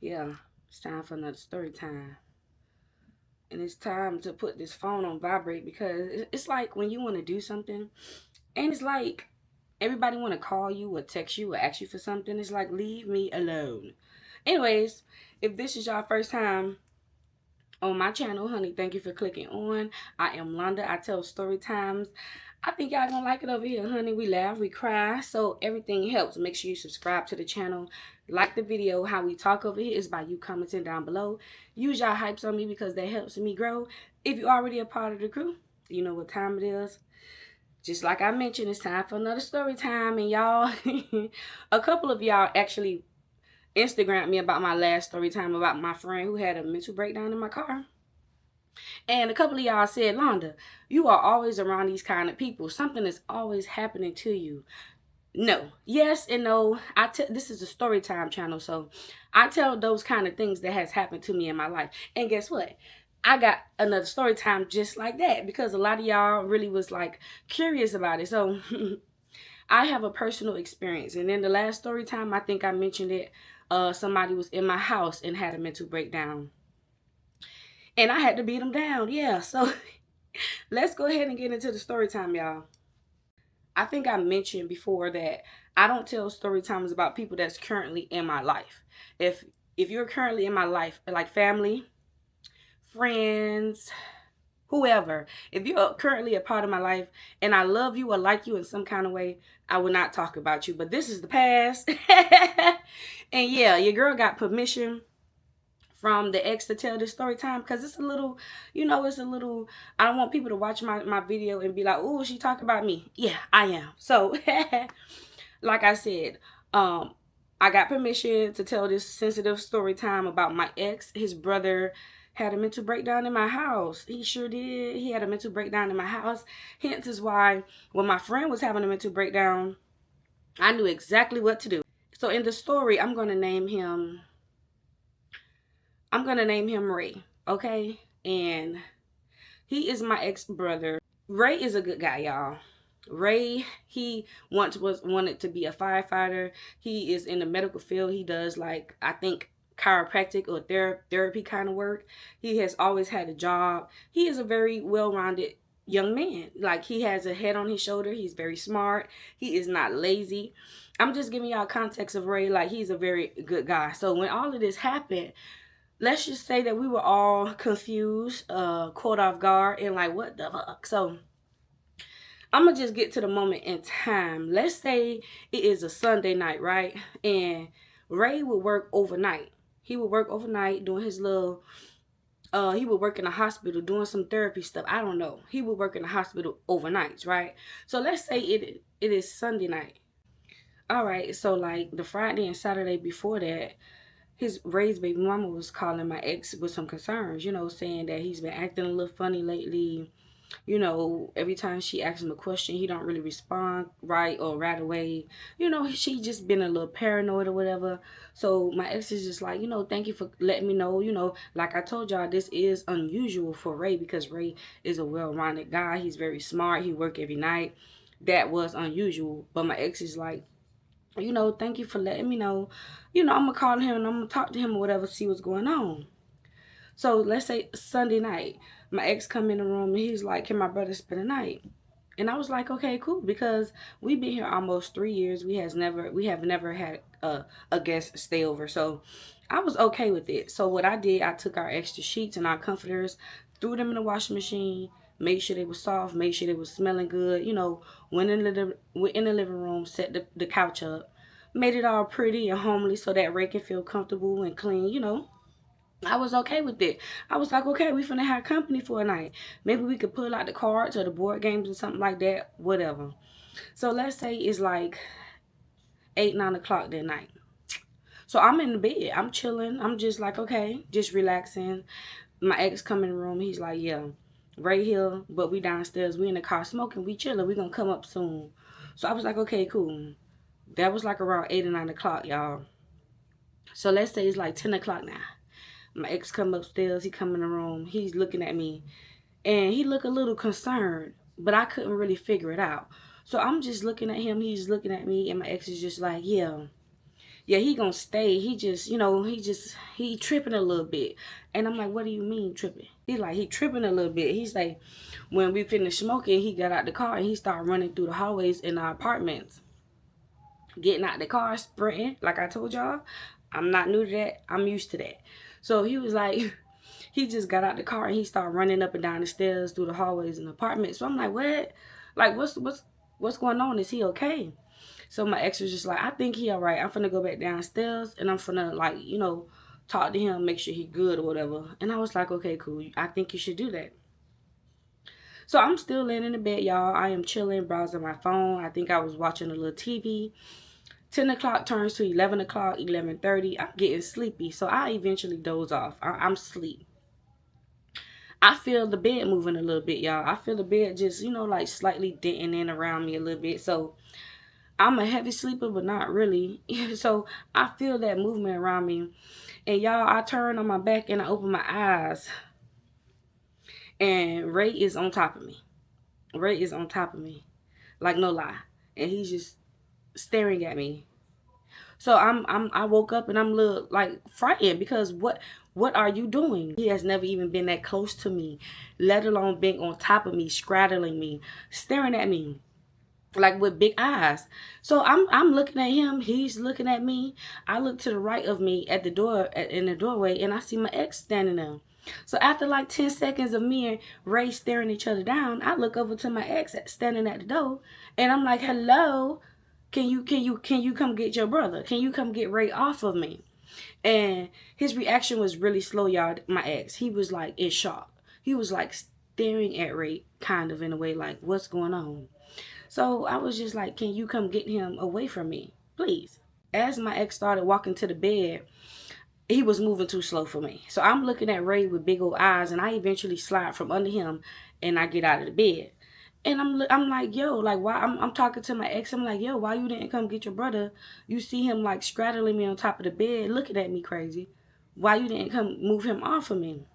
Yeah, it's time for another story time. And it's time to put this phone on vibrate because it's like when you want to do something and it's like everybody want to call you or text you or ask you for something. It's like, leave me alone. Anyways, if this is your first time on my channel, honey, thank you for clicking on. I am Londa. I tell story times. I think y'all gonna like it over here, honey. We laugh, we cry, so everything helps. Make sure you subscribe to the channel, like the video. How we talk over here is by you commenting down below. Use y'all hypes on me because that helps me grow. If you're already a part of the crew, you know what time it is. Just like I mentioned, it's time for another story time. And y'all, a couple of y'all actually Instagrammed me about my last story time about my friend who had a mental breakdown in my car. And a couple of y'all said, Londa, you are always around these kind of people. Something is always happening to you. No. Yes and no. This is a story time channel, so I tell those kind of things that has happened to me in my life. And guess what? I got another story time just like that because a lot of y'all really was like curious about it. So I have a personal experience. And in the last story time, I think I mentioned it. Somebody was in my house and had a mental breakdown. And I had to beat them down. Yeah. So let's go ahead and get into the story time, y'all. I think I mentioned before that I don't tell story times about people that's currently in my life. If you're currently in my life, like family, friends, whoever, if you're currently a part of my life and I love you or like you in some kind of way, I will not talk about you. But this is the past. And yeah, your girl got permission from the ex to tell this story time because it's a little, it's a little, I don't want people to watch my video and be like, oh, she talking about me. Yeah, I am. So like I said, I got permission to tell this sensitive story time about my ex. His brother had a mental breakdown in my house. He sure did. He had a mental breakdown in my house. Hence is why when my friend was having a mental breakdown, I knew exactly what to do. So in the story, I'm going to name him Ray, okay? And he is my ex-brother. Ray is a good guy, y'all. Ray, he once wanted to be a firefighter. He is in the medical field. He does, like, I think chiropractic or therapy kind of work. He has always had a job. He is a very well-rounded young man. Like, he has a head on his shoulder. He's very smart. He is not lazy. I'm just giving y'all context of Ray. Like, he's a very good guy. So when all of this happened, let's just say that we were all confused, caught off guard, and like, what the fuck? So I'm gonna just get to the moment in time. Let's say it is a Sunday night, right? And Ray would work overnight. He would work overnight doing his little, he would work in a hospital doing some therapy stuff. I don't know. He would work in a hospital overnights, right? So let's say it is Sunday night. All right, so like the Friday and Saturday before that, his Ray's baby mama was calling my ex with some concerns, saying that he's been acting a little funny lately. Every time she asks him a question, he don't really respond right or right away. She just been a little paranoid or whatever. So my ex is just like, thank you for letting me know. Like I told y'all, this is unusual for Ray because Ray is a well-rounded guy. He's very smart. He work every night. That was unusual. But my ex is like, thank you for letting me know. I'm gonna call him and I'm gonna talk to him or whatever, see what's going on. So let's say Sunday night, my ex come in the room and he's like, can my brother spend the night? And I was like, okay, cool, because we've been here almost 3 years. We have never had a guest stay over. So I was okay with it. So what I did, I took our extra sheets and our comforters, threw them in the washing machine, made sure they were soft, made sure they were smelling good, went in the living room, set the couch up, made it all pretty and homely so that Ray can feel comfortable and clean. I was okay with it. I was like, okay, we finna have company for a night. Maybe we could pull out the cards or the board games or something like that, whatever. So let's say it's like 8, 9 o'clock that night. So I'm in the bed. I'm chilling. I'm just like, okay, just relaxing. My ex come in the room. He's like, yeah, right here, but we downstairs. We in the car smoking. We chilling. We gonna come up soon. So I was like, okay, cool. That was like around 8 or 9 o'clock, y'all. So let's say it's like 10 o'clock now. My ex come upstairs. He come in the room. He's looking at me. And he looked a little concerned. But I couldn't really figure it out. So I'm just looking at him. He's looking at me. And my ex is just like, yeah. yeah, he gonna stay. He just, he tripping a little bit. And I'm like, what do you mean tripping? He tripping a little bit. He's like, when we finished smoking, he got out the car and he started running through the hallways in our apartments, getting out the car, sprinting. Like I told y'all, I'm not new to that. I'm used to that. So he was like, he just got out the car and he started running up and down the stairs through the hallways in the apartment. So I'm like, what? Like, what's going on? Is he okay? So my ex was just like, I think he all right. I'm finna go back downstairs and I'm finna, like, talk to him, make sure he good or whatever. And I was like, okay, cool. I think you should do that. So I'm still laying in the bed, y'all. I am chilling, browsing my phone. I think I was watching a little TV. 10 o'clock turns to 11 o'clock, 11:30. I'm getting sleepy. So I eventually doze off. I'm asleep. I feel the bed moving a little bit, y'all. I feel the bed just, like slightly denting in around me a little bit. So I'm a heavy sleeper, but not really. So I feel that movement around me. And y'all, I turn on my back and I open my eyes. And Ray is on top of me. Ray is on top of me. Like, no lie. And he's just staring at me. So I woke up and I'm a little like frightened because what are you doing? He has never even been that close to me, let alone being on top of me, straddling me, staring at me like with big eyes. So I'm looking at him, he's looking at me. I look to the right of me at the door in the doorway and I see my ex standing there. So after like 10 seconds of me and Ray staring each other down, I look over to my ex standing at the door and I'm like, hello, can you come get your brother? Can you come get Ray off of me? And his reaction was really slow, y'all. My ex, he was like in shock. He was like staring at Ray kind of in a way like, what's going on? So I was just like, can you come get him away from me, please? As my ex started walking to the bed, he was moving too slow for me. So I'm looking at Ray with big old eyes, and I eventually slide from under him, and I get out of the bed. And I'm like, yo, like, why? I'm talking to my ex. I'm like, yo, why you didn't come get your brother? You see him like straddling me on top of the bed, looking at me crazy. Why you didn't come move him off of me?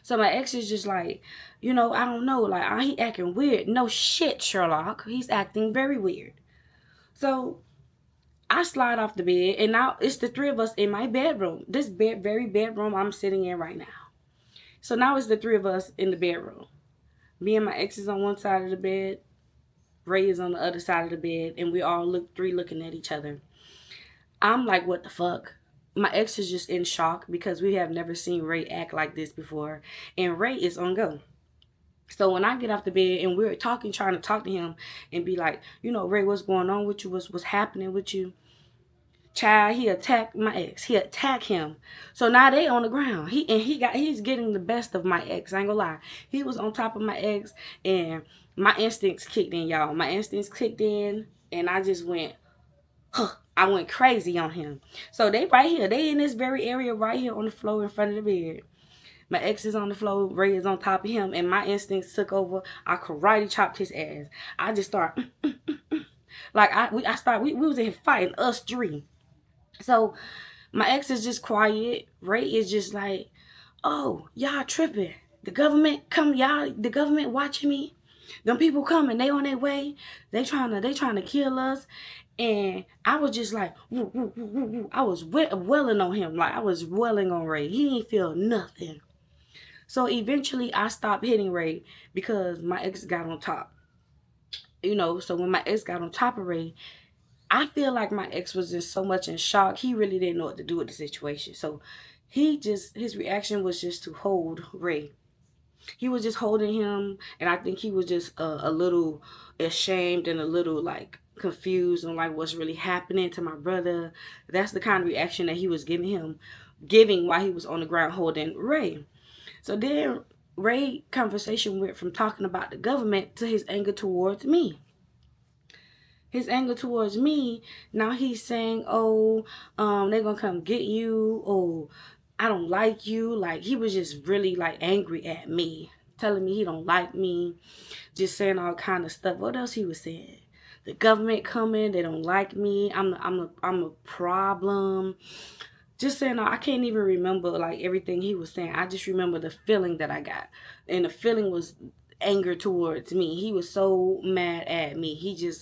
So my ex is just like, I don't know, like, he acting weird. No shit, Sherlock. He's acting very weird. So I slide off the bed, and now it's the three of us in my bedroom. This very bedroom I'm sitting in right now. So now it's the three of us in the bedroom. Me and my ex is on one side of the bed. Ray is on the other side of the bed, and we all looking at each other. I'm like, what the fuck? My ex is just in shock because we have never seen Ray act like this before, and Ray is on go. So when I get off the bed and we're talking, trying to talk to him and be like, Ray, what's going on with you? What's happening with you? Child, he attacked my ex. He attacked him. So now they on the ground. He's getting the best of my ex. I ain't gonna lie. He was on top of my ex and my instincts kicked in, y'all. My instincts kicked in and I just went, huh. I went crazy on him. So they right here. They in this very area right here on the floor in front of the bed. My ex is on the floor, Ray is on top of him, and my instincts took over. I karate chopped his ass. I just started, like we was in here fighting, us three. So my ex is just quiet. Ray is just like, oh, y'all tripping. The government come, y'all, the government watching me. Them people coming, they on their way. They trying to kill us. And I was just like, woo, woo, woo, woo, woo. I was welling on him. Like I was welling on Ray. He ain't feel nothing. So eventually I stopped hitting Ray because my ex got on top. So when my ex got on top of Ray, I feel like my ex was just so much in shock. He really didn't know what to do with the situation. So his reaction was just to hold Ray. He was just holding him. And I think he was just a little ashamed and a little like confused on like what's really happening to my brother. That's the kind of reaction that he was giving while he was on the ground holding Ray. So then Ray conversation went from talking about the government to his anger towards me. His anger towards me, now he's saying, oh, they're gonna come get you, oh, I don't like you. Like he was just really like angry at me, telling me he don't like me, just saying all kind of stuff. What else he was saying? The government coming, they don't like me, I'm a problem. Just saying, I can't even remember like everything he was saying. I just remember the feeling that I got. And the feeling was anger towards me. He was so mad at me.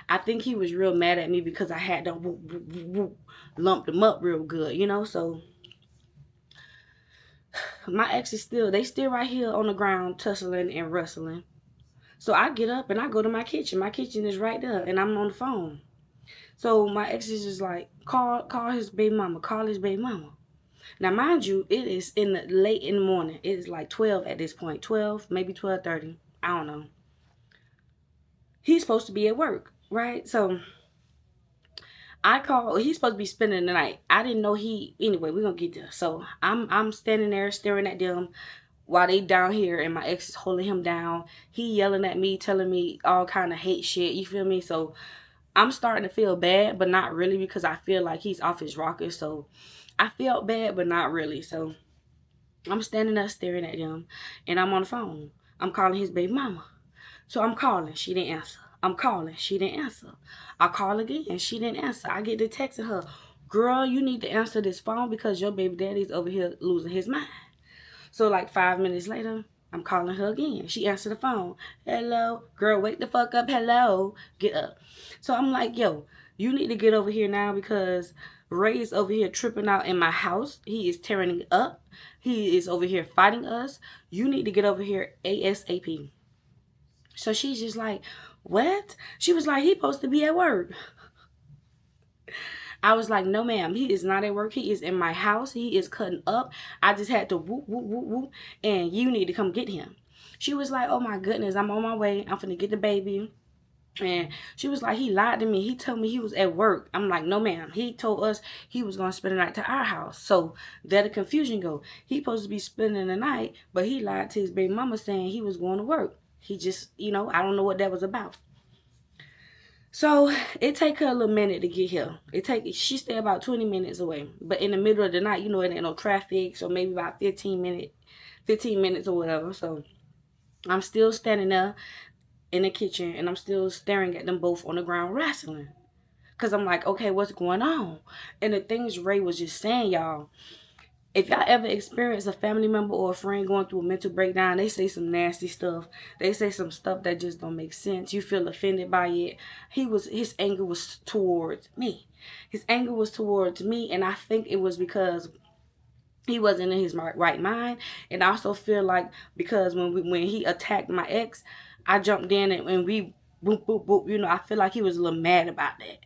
I think he was real mad at me because I had to lump him up real good, you know. So my ex is they still right here on the ground tussling and wrestling. So I get up and I go to my kitchen. My kitchen is right there, and I'm on the phone. So my ex is just like, call his baby mama, call his baby mama. Now, mind you, it is late in the morning. It is like 12 at this point, 12, maybe 12:30. I don't know. He's supposed to be at work, right? So I call. He's supposed to be spending the night. I didn't know Anyway, we're gonna get there. So I'm standing there staring at them while they down here, and my ex is holding him down. He yelling at me, telling me all kind of hate shit. You feel me? So I'm starting to feel bad, but not really, because I feel like he's off his rocker. So I felt bad, but not really. So I'm standing there staring at them, and I'm on the phone. I'm calling his baby mama. So I'm calling. She didn't answer. I'm calling. She didn't answer. I call again. She didn't answer. I get the texting her, girl, you need to answer this phone because your baby daddy's over here losing his mind. So like 5 minutes later, I'm calling her again. She answered the phone. Hello. Girl, wake the fuck up. Hello. Get up. So I'm like, yo, you need to get over here now because Ray is over here tripping out in my house. He is tearing it up. He is over here fighting us. You need to get over here ASAP. So she's just like, what? She was like, he's supposed to be at work. I was like, no, ma'am, he is not at work. He is in my house. He is cutting up. I just had to whoop, whoop, whoop, whoop, and you need to come get him. She was like, oh, my goodness, I'm on my way. I'm finna get the baby. And she was like, he lied to me. He told me he was at work. I'm like, no, ma'am. He told us he was going to spend the night to our house. So there the confusion go. He supposed to be spending the night, but he lied to his baby mama saying he was going to work. He just, I don't know what that was about. So it take her a little minute to get here. She stay about 20 minutes away. But in the middle of the night, it ain't no traffic. So maybe about 15 minutes or whatever. So I'm still standing there in the kitchen, and I'm still staring at them both on the ground wrestling. Because I'm like, okay, what's going on? And the things Ray was just saying, y'all, if y'all ever experience a family member or a friend going through a mental breakdown, they say some nasty stuff. They say some stuff that just don't make sense. You feel offended by it. His anger was towards me. His anger was towards me, and I think it was because he wasn't in his right mind. And I also feel like because when he attacked my ex, I jumped in and we boop, boop, boop. I feel like he was a little mad about that.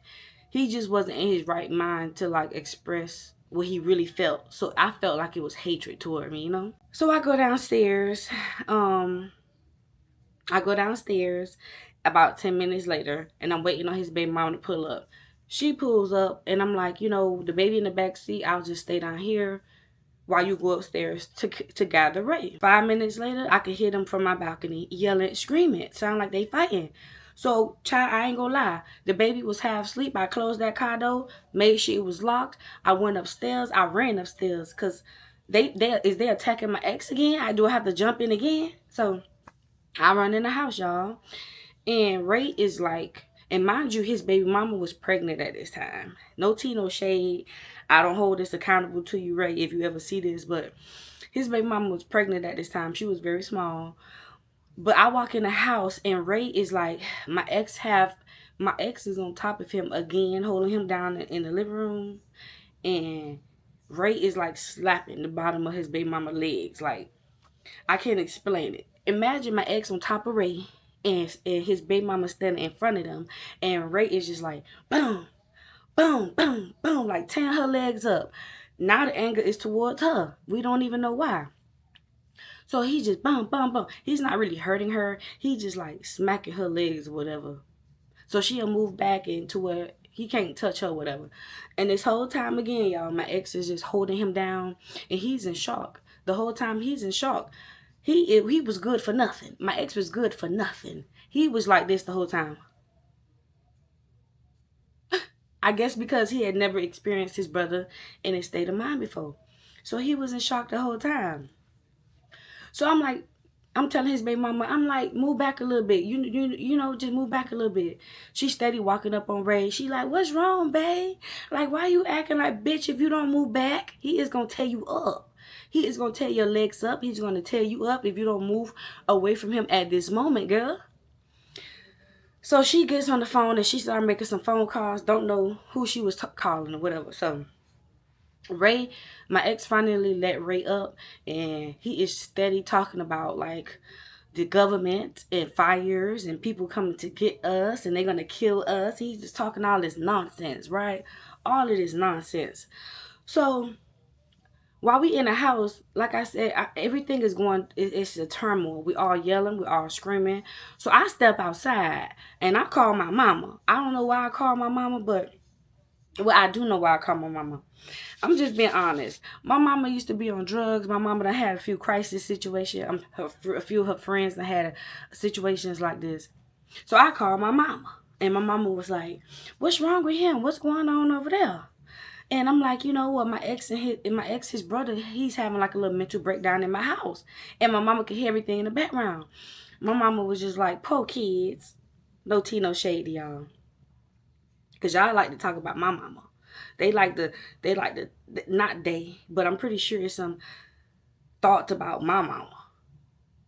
He just wasn't in his right mind to like express what he really felt. So I felt like it was hatred toward me, So I go downstairs. About 10 minutes later, and I'm waiting on his baby mama to pull up. She pulls up, and I'm like, the baby in the back seat, I'll just stay down here while you go upstairs to gather Ray. 5 minutes later, I could hear them from my balcony yelling, screaming. Sound like they fighting. So, child, I ain't gonna lie. The baby was half asleep. I closed that car door, made sure it was locked. I went upstairs. I ran upstairs because they attacking my ex again? Do I have to jump in again? So, I run in the house, y'all. And Ray is like, and mind you, his baby mama was pregnant at this time. No tea, no shade. I don't hold this accountable to you, Ray, if you ever see this. But his baby mama was pregnant at this time. She was very small. But I walk in the house, and Ray is like, my ex is on top of him again, holding him down in the living room. And Ray is like slapping the bottom of his baby mama legs. Like, I can't explain it. Imagine my ex on top of Ray, and his baby mama standing in front of them, and Ray is just like, boom, boom, boom, boom, like tearing her legs up. Now the anger is towards her. We don't even know why. So he just boom, boom, boom. He's not really hurting her. He just like smacking her legs or whatever. So she'll move back into where he can't touch her, whatever. And this whole time again, y'all, my ex is just holding him down, and he's in shock. The whole time he's in shock. He was good for nothing. My ex was good for nothing. He was like this the whole time. I guess because he had never experienced his brother in his state of mind before. So he was in shock the whole time. So I'm like, I'm telling his baby mama, I'm like, move back a little bit. You know, just move back a little bit. She steady walking up on Ray. She like, what's wrong, babe? Like, why you acting like, bitch, if you don't move back, he is going to tear you up. He is going to tear your legs up. He's going to tear you up if you don't move away from him at this moment, girl. So she gets on the phone and she started making some phone calls. Don't know who she was calling or whatever. So Ray, my ex finally let Ray up, and he is steady talking about like the government and fires and people coming to get us and they're gonna kill us. He's just talking all this nonsense, right? All of this nonsense. So while we in the house, like I said, everything is going, it's a turmoil. We all yelling, we all screaming. So I step outside and I call my mama. I don't know why I call my mama, but well, I do know why I call my mama. I'm just being honest. My mama used to be on drugs. My mama done had a few crisis situations. A few of her friends that had situations like this. So I called my mama. And my mama was like, what's wrong with him? What's going on over there? And I'm like, you know what? My ex, his brother, he's having like a little mental breakdown in my house. And my mama could hear everything in the background. My mama was just like, poor kids. No tea, no shade to y'all. Because y'all like to talk about my mama. They like to, not they, but I'm pretty sure it's some thoughts about my mama.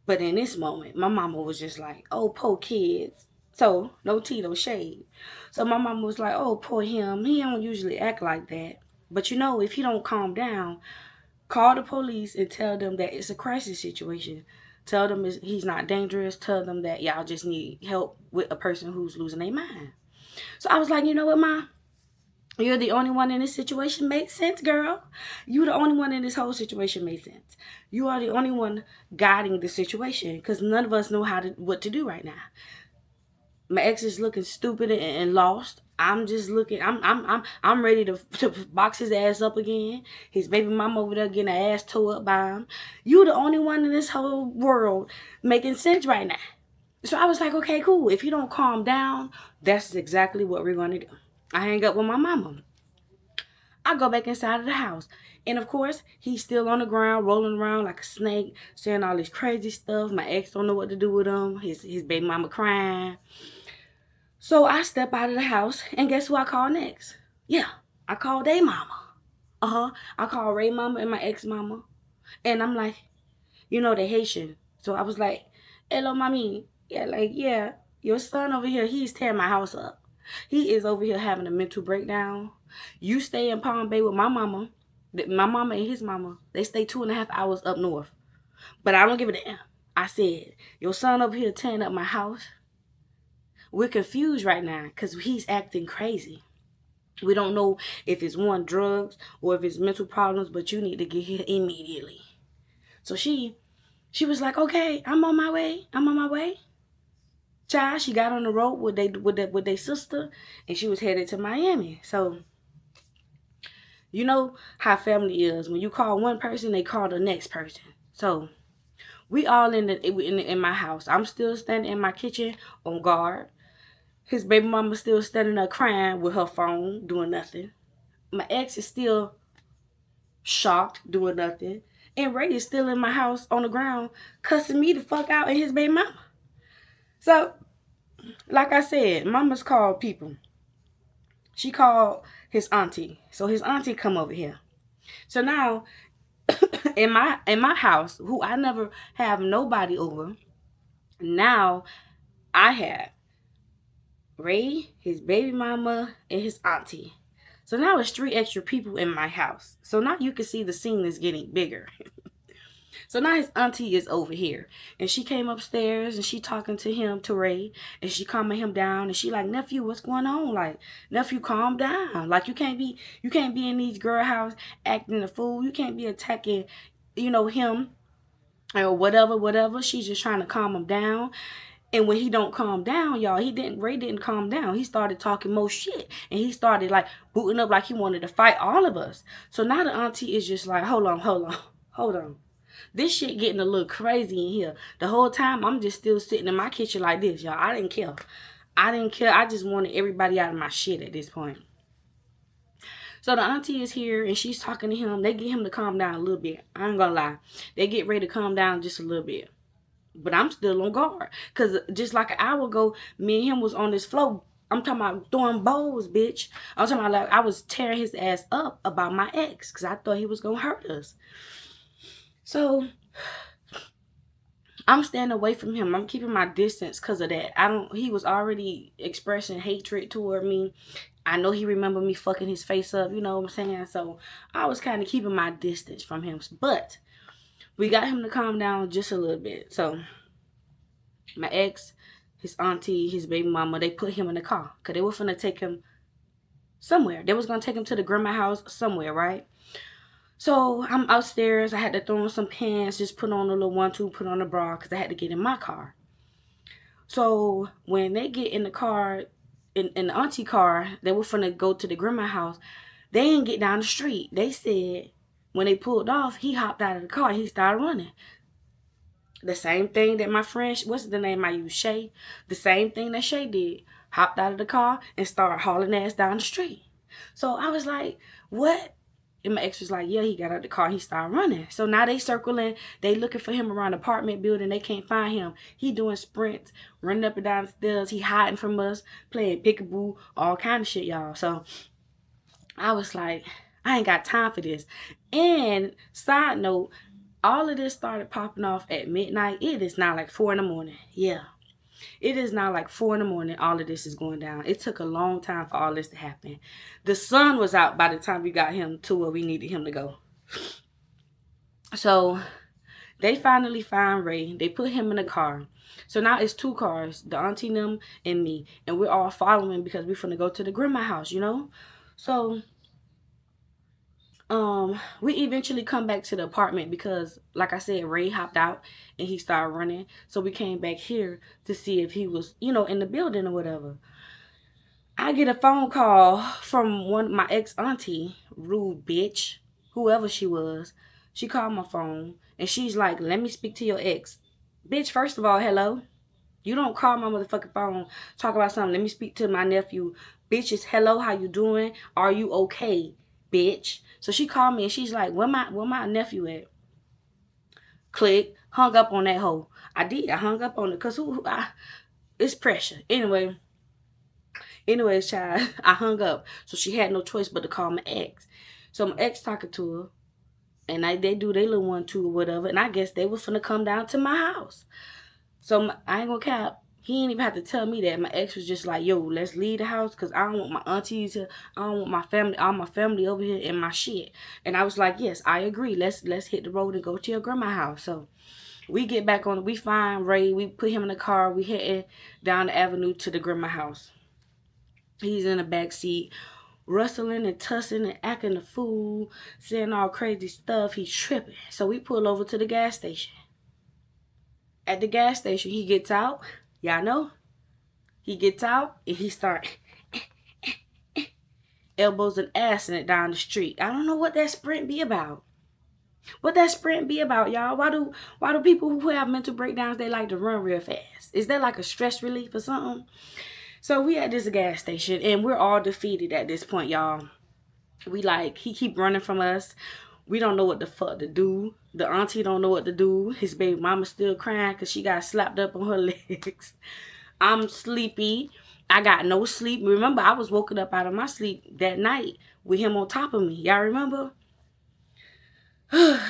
But in this moment, my mama was just like, oh, poor kids. So, no tea, no shade. So my mama was like, oh, poor him. He don't usually act like that. But you know, if he don't calm down, call the police and tell them that it's a crisis situation. Tell them he's not dangerous. Tell them that y'all just need help with a person who's losing their mind. So I was like, you know what, Ma? You're the only one in this situation. Makes sense, girl. You're the only one in this whole situation. Makes sense. You are the only one guiding the situation because none of us know what to do right now. My ex is looking stupid and lost. I'm just looking. I'm ready to box his ass up again. His baby mama over there getting her ass tore up by him. You the only one in this whole world making sense right now. So I was like, okay, cool. If you don't calm down, that's exactly what we're gonna do. I hang up with my mama. I go back inside of the house. And of course, he's still on the ground, rolling around like a snake, saying all this crazy stuff. My ex don't know what to do with him. His baby mama crying. So I step out of the house, and guess who I call next? Yeah, I call their mama. I call Ray mama and my ex mama. And I'm like, you know, they Haitian. So I was like, hello, mommy. Yeah, like, yeah, your son over here, he's tearing my house up. He is over here having a mental breakdown. You stay in Palm Bay with my mama. My mama and his mama, they stay 2.5 hours up north. But I don't give a damn. I said, your son over here tearing up my house. We're confused right now because he's acting crazy. We don't know if it's drugs or if it's mental problems, but you need to get here immediately. So she was like, okay, I'm on my way. Child, she got on the road with their sister, and she was headed to Miami. So, you know how family is. When you call one person, they call the next person. So, we all in my house. I'm still standing in my kitchen on guard. His baby mama still standing there crying with her phone, doing nothing. My ex is still shocked, doing nothing. And Ray is still in my house on the ground, cussing me the fuck out and his baby mama. So, like I said, mama's called people. She called his auntie. So his auntie come over here. So now, in my house, who I never have nobody over, now I have Ray, his baby mama, and his auntie. So now it's 3 extra people in my house. So now you can see the scene is getting bigger. So now his auntie is over here. And she came upstairs and she talking to him, to Ray. And she calming him down. And she like, nephew, what's going on? Like, nephew, calm down. Like, you can't be in these girl house acting a fool. You can't be attacking, him or whatever. She's just trying to calm him down. And when he don't calm down, y'all, Ray didn't calm down. He started talking more shit. And he started like booting up like he wanted to fight all of us. So now the auntie is just like, hold on. This shit getting a little crazy in here. The whole time I'm just still sitting in my kitchen like this, y'all. I didn't care. I just wanted everybody out of my shit at this point. So the auntie is here and she's talking to him. They get him to calm down a little bit. I ain't gonna lie. They get ready to calm down just a little bit. But I'm still on guard. Because just like an hour ago, me and him was on this floor. I'm talking about throwing bowls, bitch. I'm talking about like I was tearing his ass up about my ex. Because I thought he was going to hurt us. So I'm staying away from him. I'm keeping my distance because of that. He was already expressing hatred toward me. I know he remembered me fucking his face up, you know what I'm saying? So I was kind of keeping my distance from him. But we got him to calm down just a little bit. So my ex, his auntie, his baby mama, they put him in the car because they were finna take him somewhere. They was gonna take him to the grandma house somewhere, right? So I'm upstairs. I had to throw on some pants, just put on a little 1-2, put on a bra because I had to get in my car. So when they get in the car, in the auntie car, they were finna go to the grandma house. They didn't get down the street. They said when they pulled off, he hopped out of the car and he started running. The same thing that my friend, what's the name I use, Shay? The same thing that Shay did. Hopped out of the car and started hauling ass down the street. So I was like, what? And my ex was like, yeah, he got out the car. He started running. So now they circling. They looking for him around the apartment building. They can't find him. He doing sprints, running up and down the stairs. He hiding from us, playing peekaboo, all kind of shit, y'all. So I was like, I ain't got time for this. And side note, all of this started popping off at midnight. It is now like 4 in the morning. Yeah. It is now like 4 in the morning. All of this is going down. It took a long time for all this to happen. The sun was out by the time we got him to where we needed him to go. So they finally found Ray. They put him in a car. So now it's 2 cars, the auntie them and me. And we're all following because we're finna go to the grandma house, you know? So we eventually come back to the apartment because, like I said, Ray hopped out and he started running. So we came back here to see if he was, you know, in the building or whatever. I get a phone call from my ex-auntie, rude bitch, whoever she was. She called my phone and she's like, let me speak to your ex. Bitch, first of all, hello. You don't call my motherfucking phone, talk about something. Let me speak to my nephew. Bitches, hello, how you doing? Are you okay, bitch? So she called me and she's like, where my nephew at? Click, hung up on that hoe. I did. I hung up on it because it's pressure. Anyways, child, I hung up. So she had no choice but to call my ex. So my ex talking to her. And they do their little 1-2 or whatever. And I guess they was finna come down to my house. So I ain't gonna cap. He ain't even have to tell me that. My ex was just like, yo, let's leave the house because I don't want my aunties here. I don't want my family, all my family over here and my shit. And I was like, yes, I agree. Let's hit the road and go to your grandma's house. So we get back on it. We find Ray. We put him in the car. We heading down the avenue to the grandma's house. He's in the back seat, rustling and tussing and acting a fool, saying all crazy stuff. He's tripping. So we pull over to the gas station. At the gas station, he gets out. Y'all know? He gets out and he starts elbows and assing it down the street. I don't know what that sprint be about. What that sprint be about, y'all? Why do people who have mental breakdowns, they like to run real fast? Is that like a stress relief or something? So we at this gas station and we're all defeated at this point, y'all. He keep running from us. We don't know what the fuck to do. The auntie don't know what to do. His baby mama still crying because she got slapped up on her legs. I'm sleepy. I got no sleep. Remember, I was woken up out of my sleep that night with him on top of me. Y'all remember?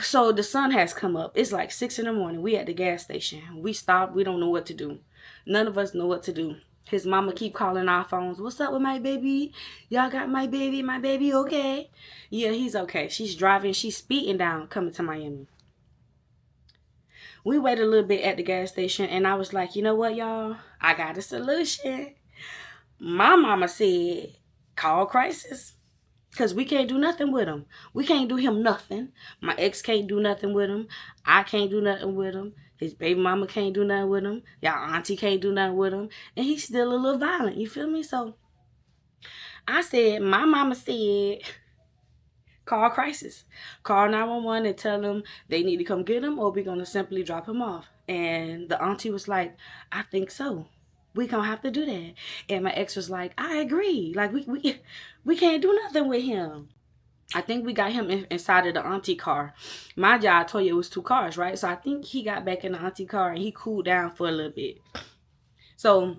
So the sun has come up. It's like 6 in the morning. We at the gas station. We stopped. We don't know what to do. None of us know what to do. His mama keep calling our phones. What's up with my baby? Y'all got my baby? My baby okay? Yeah, he's okay. She's driving. She's speeding down coming to Miami. We waited a little bit at the gas station and I was like, you know what, y'all? I got a solution. My mama said, call crisis. Because we can't do nothing with him. We can't do him nothing. My ex can't do nothing with him. I can't do nothing with him. His baby mama can't do nothing with him. Y'all auntie can't do nothing with him. And he's still a little violent. You feel me? So I said, my mama said, call crisis. Call 911 and tell them they need to come get him or we're going to simply drop him off. And the auntie was like, I think so. We gonna have to do that. And my ex was like, I agree. Like, we can't do nothing with him. I think we got him inside of the auntie car. My job, I told you it was 2 cars, right? So I think he got back in the auntie car and he cooled down for a little bit. So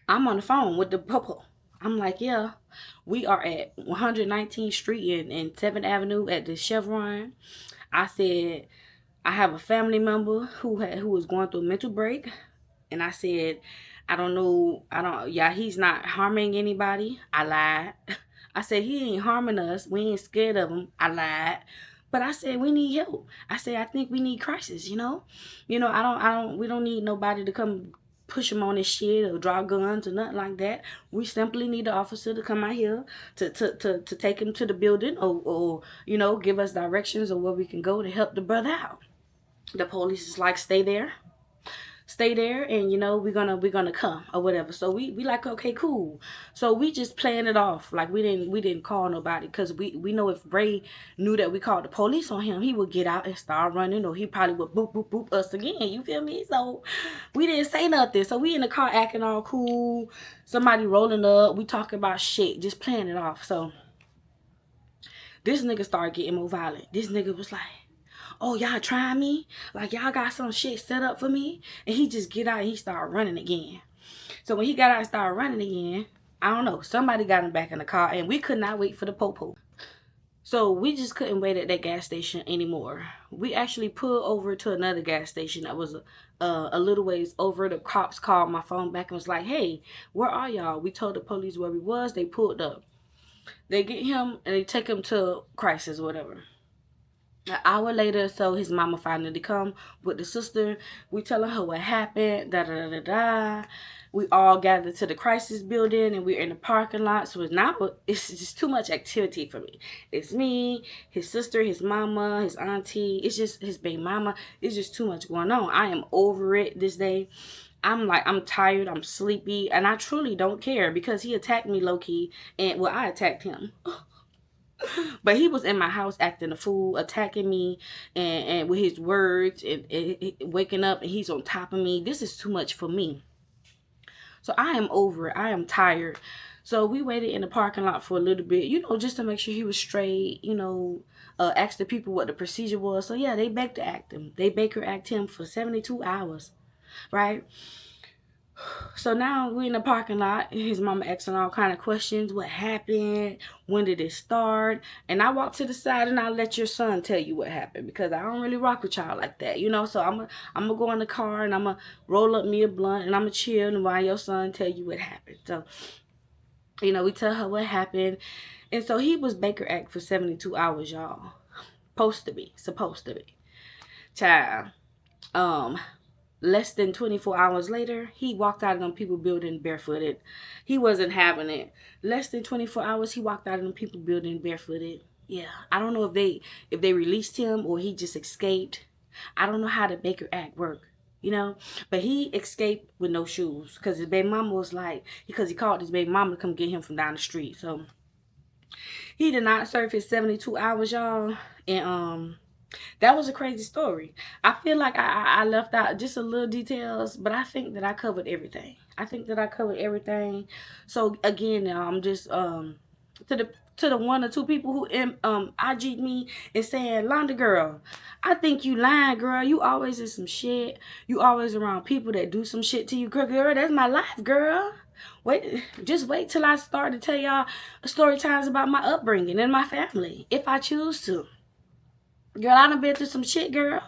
I'm on the phone with the popo. I'm like, yeah, we are at 119th Street and 7th Avenue at the Chevron. I said, I have a family member who was going through a mental break. And I said, he's not harming anybody. I lied. I said, he ain't harming us. We ain't scared of him. I lied. But I said, we need help. I said, I think we need crisis, you know? We don't need nobody to come push him on his shit or draw guns or nothing like that. We simply need the officer to come out here to take him to the building or give us directions of where we can go to help the brother out. The police is like, stay there, and we're gonna come or whatever. So we like, okay, cool. So we just playing it off like we didn't call nobody, because we know if Ray knew that we called the police on him, he would get out and start running, or he probably would boop boop boop us again, you feel me? So we didn't say nothing. So we in the car acting all cool, somebody rolling up, we talking about shit, just playing it off. So this nigga started getting more violent. This nigga was like, oh, y'all trying me? Like, y'all got some shit set up for me? And he just get out and he started running again. So when he got out and started running again, I don't know, somebody got him back in the car, and we could not wait for the popo. So we just couldn't wait at that gas station anymore. We actually pulled over to another gas station that was a little ways over. The cops called my phone back and was like, hey, where are y'all? We told the police where we was. They pulled up. They get him and they take him to crisis or whatever. An hour later, so his mama finally come with the sister. We telling her what happened. Da da da da da. We all gathered to the crisis building, and we're in the parking lot. So it's just too much activity for me. It's me, his sister, his mama, his auntie. It's just his baby mama. It's just too much going on. I am over it this day. I'm tired, I'm sleepy, and I truly don't care, because he attacked me low key, and I attacked him. But he was in my house acting a fool, attacking me and with his words, and waking up and he's on top of me. This is too much for me. So I am over it. I am tired. So we waited in the parking lot for a little bit, just to make sure he was straight, asked the people what the procedure was. So yeah, they Baker act him. They Baker act him for 72 hours, right? So now we're in the parking lot, and his mama asking all kind of questions. What happened? When did it start? And I walk to the side and I let your son tell you what happened, because I don't really rock with y'all like that, So I'm gonna go in the car and I'm gonna roll up me a blunt and I'm gonna chill, and while your son tell you what happened. So, we tell her what happened. And so he was Baker act for 72 hours, y'all. Supposed to be. Child. Less than 24 hours later, he walked out of them people building barefooted. He wasn't having it. Less than 24 hours, he walked out of them people building barefooted. Yeah, I don't know if they released him or he just escaped. I don't know how the Baker act work, But he escaped with no shoes, because his baby mama was like, because he called his baby mama to come get him from down the street. So he did not serve his 72 hours, y'all. And that was a crazy story. I feel like I left out just a little details, but I think that I covered everything. So again, now I'm just to the 1 or 2 people who IG me and saying, Londa girl, I think you lying, girl. You always in some shit. You always around people that do some shit to you. Girl, that's my life, girl. Just wait till I start to tell y'all story times about my upbringing and my family, if I choose to. Girl, I done been through some shit, girl.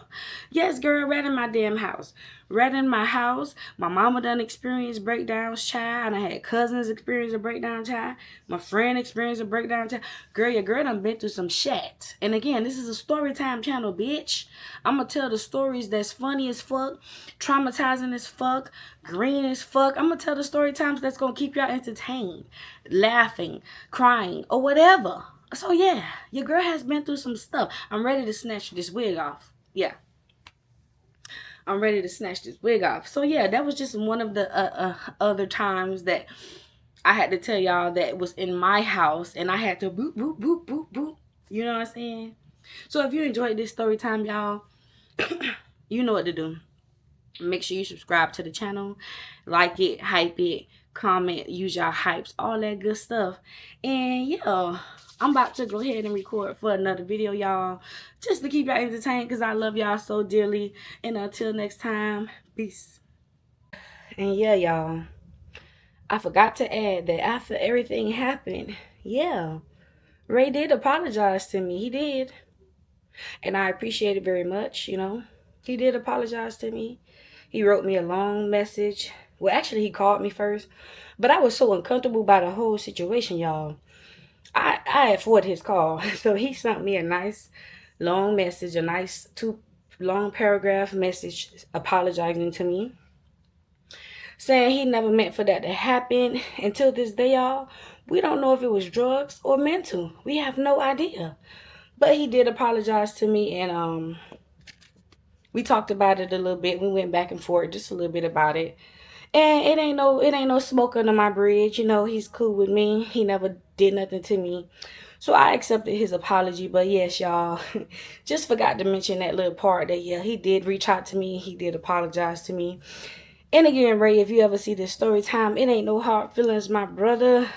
Yes, girl, right in my damn house. Right in my house. My mama done experienced breakdowns, child. And I had cousins experience a breakdown, child. My friend experienced a breakdown, child. Girl, your girl done been through some shit. And again, this is a story time channel, bitch. I'm gonna tell the stories that's funny as fuck, traumatizing as fuck, green as fuck. I'm gonna tell the story times that's gonna keep y'all entertained, laughing, crying, or whatever. So yeah, your girl has been through some stuff. I'm ready to snatch this wig off. Yeah. I'm ready to snatch this wig off. So yeah, that was just one of the other times that I had to tell y'all that was in my house, and I had to boop, boop, boop, boop, boop. You know what I'm saying? So if you enjoyed this story time, y'all, you know what to do. Make sure you subscribe to the channel, like it, hype it, comment, use y'all hypes, all that good stuff. And yeah, I'm about to go ahead and record for another video, y'all, just to keep y'all entertained, because I love y'all so dearly. And until next time, peace. And yeah, y'all, I forgot to add that after everything happened, yeah, Ray did apologize to me. He did. And I appreciate it very much, you know. He did apologize to me. He wrote me a long message. Well, actually, he called me first. But I was so uncomfortable by the whole situation, y'all. I afford his call. So he sent me a nice long message, a nice 2 long paragraph message apologizing to me, saying he never meant for that to happen. Until this day, y'all, we don't know if it was drugs or mental. We have no idea. But he did apologize to me, and we talked about it a little bit. We went back and forth just a little bit about it. And it ain't no smoke under my bridge. You know, he's cool with me. He never did nothing to me. So I accepted his apology. But yes, y'all, just forgot to mention that little part that, yeah, he did reach out to me. He did apologize to me. And again, Ray, if you ever see this story time, it ain't no hard feelings, my brother.